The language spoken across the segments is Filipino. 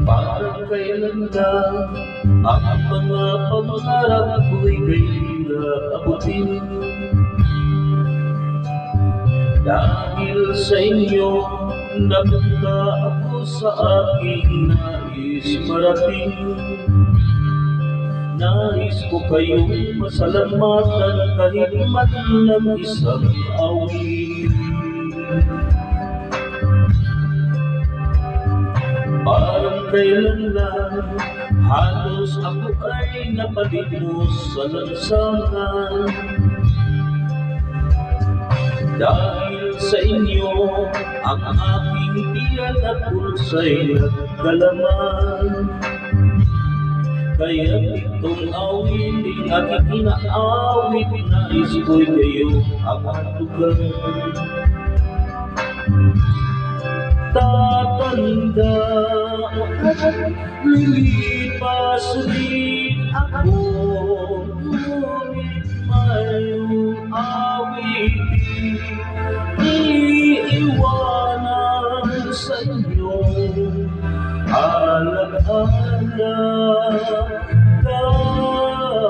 Parang kailan lang ang mga pangarap ko'y kailan abutin. Dahil sa inyo, napunta ako sa aking nais marating. Nais ko kayong masalamatan kahit man lang isang awit. Parang kailan lang, halos ako ay napalimos sa lansangan. Dahil sa inyo, ang aking tiyan at pulsa'y nagkalaman. Kaya itong awitin aking inaawit, nais ko'y kayo ang hatugan. Tatanda at lilipas rin ako, ngunit mayroong awitin iiwanan sa inyo. Alaala dahil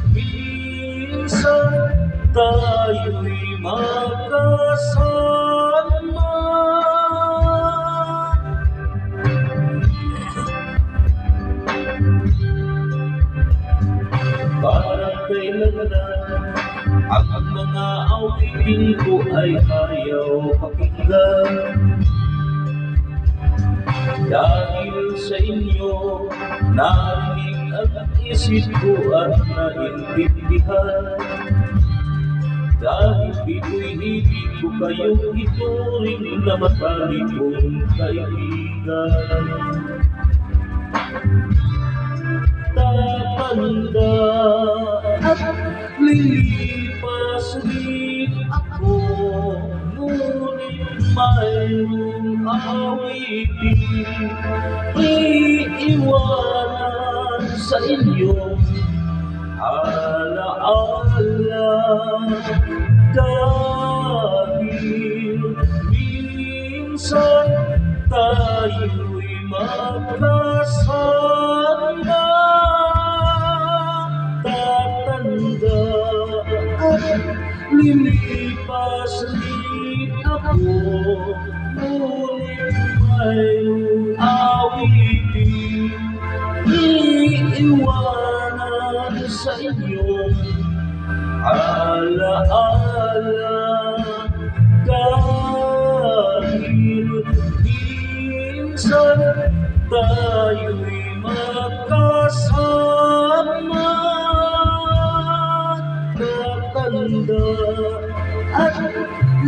minsan tayo'y magkasama. Parang kailan lang ang mga awitin ko ay ayaw pakinggan. Dahil sa inyo, narinig ang isip ko at naintindihan. Dahil dito'y ibig ko kayong ituring na matalik kong kaibigan. Tatanda at lilipas rin ako, ngunit mayroong awitin iiwanan sa inyo. Alaala dahil minsan tayo'y magkasama. Tatanda at lilipas rin ako, ngunit mayroong awitin iiwanan sa inyo. Alaala dahil minsan tayo'y magkasama. Tatanda at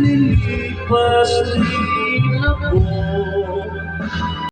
lilipas rin ako.